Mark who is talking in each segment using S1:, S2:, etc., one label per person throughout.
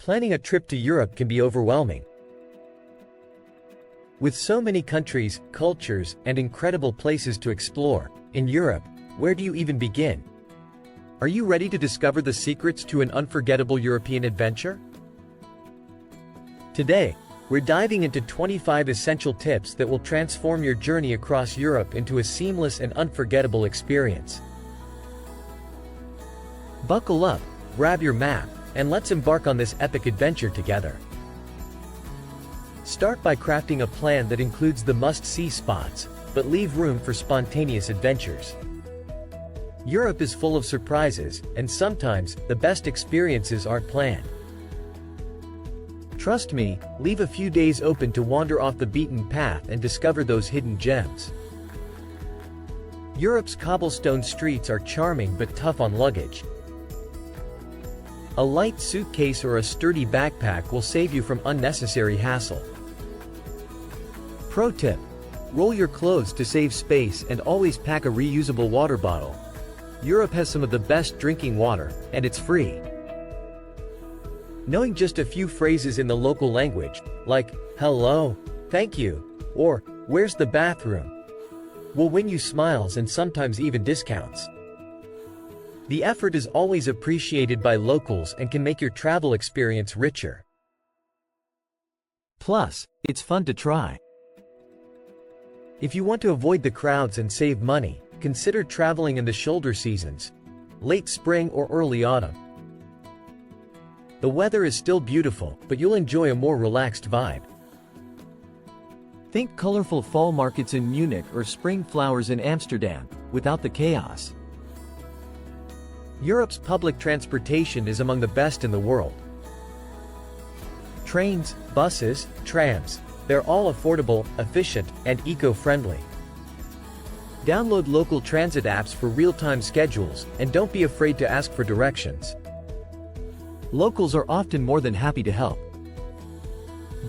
S1: Planning a trip to Europe can be overwhelming. With so many countries, cultures, and incredible places to explore, in Europe, where do you even begin? Are you ready to discover the secrets to an unforgettable European adventure? Today, we're diving into 25 essential tips that will transform your journey across Europe into a seamless and unforgettable experience. Buckle up, grab your map, and let's embark on this epic adventure together. Start by crafting a plan that includes the must-see spots, but leave room for spontaneous adventures. Europe is full of surprises, and sometimes, the best experiences aren't planned. Trust me, leave a few days open to wander off the beaten path and discover those hidden gems. Europe's cobblestone streets are charming but tough on luggage. A light suitcase or a sturdy backpack will save you from unnecessary hassle. Pro tip: roll your clothes to save space and always pack a reusable water bottle. Europe has some of the best drinking water, and it's free. Knowing just a few phrases in the local language, like, hello, thank you, or, where's the bathroom, will win you smiles and sometimes even discounts. The effort is always appreciated by locals and can make your travel experience richer. Plus, it's fun to try. If you want to avoid the crowds and save money, consider traveling in the shoulder seasons, late spring or early autumn. The weather is still beautiful, but you'll enjoy a more relaxed vibe. Think colorful fall markets in Munich or spring flowers in Amsterdam, without the chaos. Europe's public transportation is among the best in the world. Trains, buses, trams, they're all affordable, efficient, and eco-friendly. Download local transit apps for real-time schedules, and don't be afraid to ask for directions. Locals are often more than happy to help.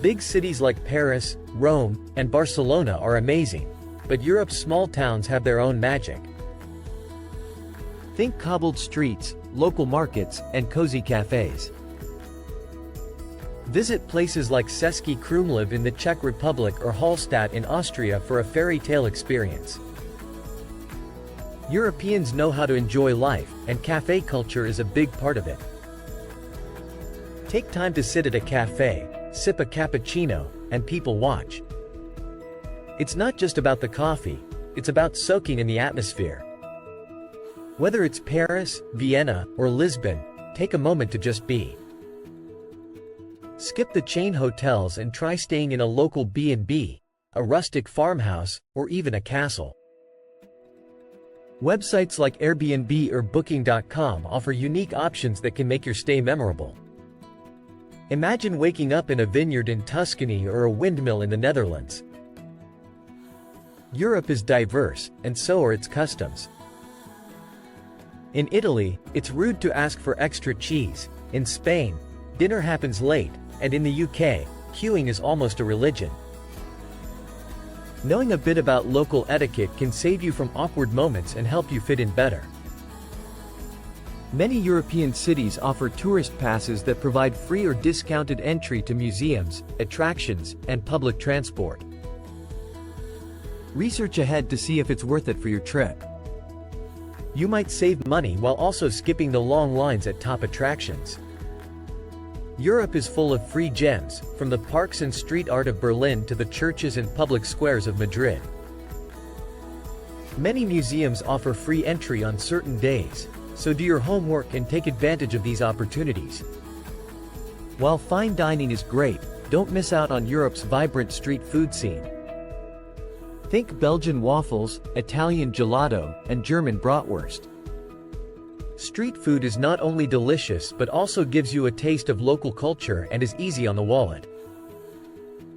S1: Big cities like Paris, Rome, and Barcelona are amazing, but Europe's small towns have their own magic. Think cobbled streets, local markets, and cozy cafes. Visit places like Český Krumlov in the Czech Republic or Hallstatt in Austria for a fairy tale experience. Europeans know how to enjoy life, and cafe culture is a big part of it. Take time to sit at a cafe, sip a cappuccino, and people watch. It's not just about the coffee, it's about soaking in the atmosphere. Whether it's Paris, Vienna, or Lisbon, take a moment to just be. Skip the chain hotels and try staying in a local B&B, a rustic farmhouse, or even a castle. Websites like Airbnb or Booking.com offer unique options that can make your stay memorable. Imagine waking up in a vineyard in Tuscany or a windmill in the Netherlands. Europe is diverse, and so are its customs. In Italy, it's rude to ask for extra cheese. In Spain, dinner happens late, and in the UK, queuing is almost a religion. Knowing a bit about local etiquette can save you from awkward moments and help you fit in better. Many European cities offer tourist passes that provide free or discounted entry to museums, attractions, and public transport. Research ahead to see if it's worth it for your trip. You might save money while also skipping the long lines at top attractions. Europe is full of free gems, from the parks and street art of Berlin to the churches and public squares of Madrid. Many museums offer free entry on certain days, so do your homework and take advantage of these opportunities. While fine dining is great, don't miss out on Europe's vibrant street food scene. Think Belgian waffles, Italian gelato, and German bratwurst. Street food is not only delicious but also gives you a taste of local culture and is easy on the wallet.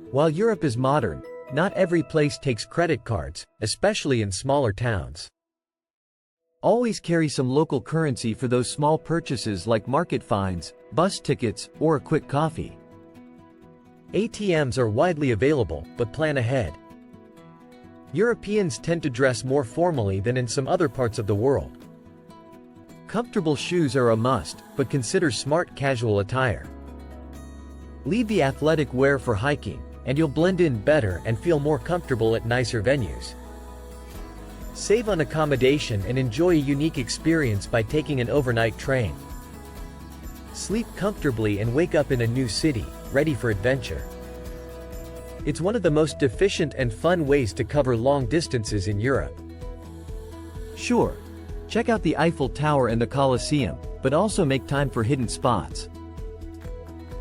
S1: While Europe is modern, not every place takes credit cards, especially in smaller towns. Always carry some local currency for those small purchases like market finds, bus tickets, or a quick coffee. ATMs are widely available, but plan ahead. Europeans tend to dress more formally than in some other parts of the world. Comfortable shoes are a must, but consider smart casual attire. Leave the athletic wear for hiking, and you'll blend in better and feel more comfortable at nicer venues. Save on accommodation and enjoy a unique experience by taking an overnight train. Sleep comfortably and wake up in a new city, ready for adventure. It's one of the most efficient and fun ways to cover long distances in Europe. Sure, check out the Eiffel Tower and the Colosseum, but also make time for hidden spots.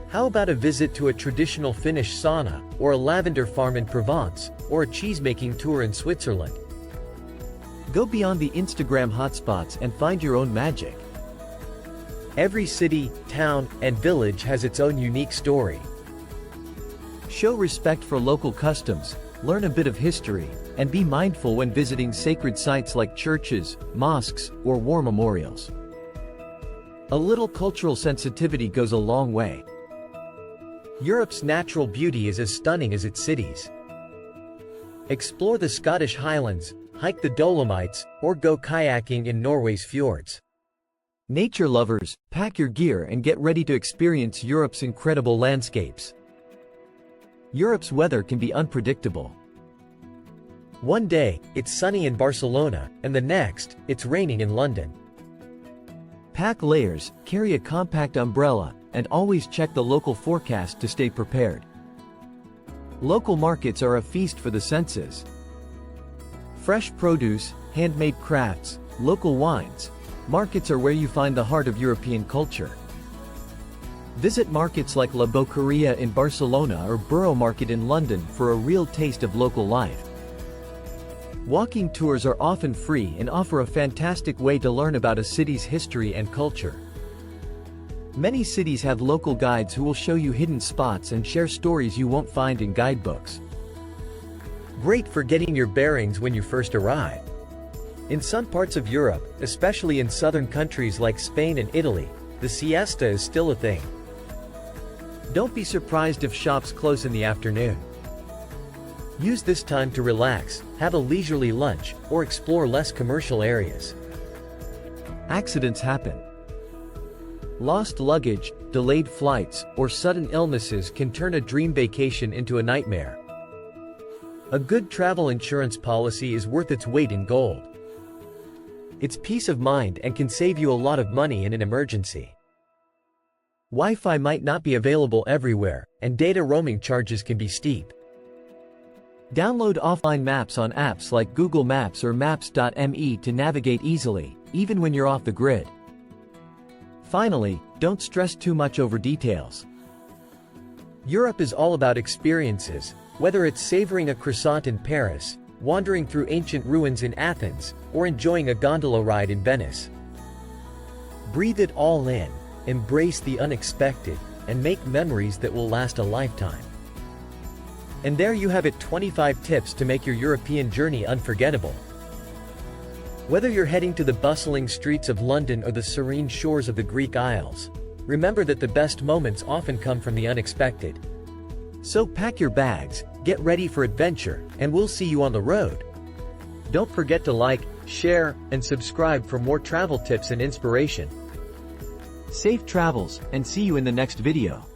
S1: How about a visit to a traditional Finnish sauna, or a lavender farm in Provence, or a cheese-making tour in Switzerland? Go beyond the Instagram hotspots and find your own magic. Every city, town, and village has its own unique story. Show respect for local customs, learn a bit of history, and be mindful when visiting sacred sites like churches, mosques, or war memorials. A little cultural sensitivity goes a long way. Europe's natural beauty is as stunning as its cities. Explore the Scottish Highlands, hike the Dolomites, or go kayaking in Norway's fjords. Nature lovers, pack your gear and get ready to experience Europe's incredible landscapes. Europe's weather can be unpredictable. One day, it's sunny in Barcelona, and the next, it's raining in London. Pack layers, carry a compact umbrella, and always check the local forecast to stay prepared. Local markets are a feast for the senses. Fresh produce, handmade crafts, local wines. Markets are where you find the heart of European culture. Visit markets like La Boqueria in Barcelona or Borough Market in London for a real taste of local life. Walking tours are often free and offer a fantastic way to learn about a city's history and culture. Many cities have local guides who will show you hidden spots and share stories you won't find in guidebooks. Great for getting your bearings when you first arrive. In some parts of Europe, especially in southern countries like Spain and Italy, the siesta is still a thing. Don't be surprised if shops close in the afternoon. Use this time to relax, have a leisurely lunch, or explore less commercial areas. Accidents happen. Lost luggage, delayed flights, or sudden illnesses can turn a dream vacation into a nightmare. A good travel insurance policy is worth its weight in gold. It's peace of mind and can save you a lot of money in an emergency. Wi-Fi might not be available everywhere, and data roaming charges can be steep. Download offline maps on apps like Google Maps or Maps.me to navigate easily, even when you're off the grid. Finally, don't stress too much over details. Europe is all about experiences, whether it's savoring a croissant in Paris, wandering through ancient ruins in Athens, or enjoying a gondola ride in Venice. Breathe it all in, embrace the unexpected, and make memories that will last a lifetime. And there you have it, 25 tips to make your European journey unforgettable. Whether you're heading to the bustling streets of London or the serene shores of the Greek Isles, remember that the best moments often come from the unexpected. So pack your bags, get ready for adventure, and we'll see you on the road. Don't forget to like, share, and subscribe for more travel tips and inspiration. Safe travels, and see you in the next video.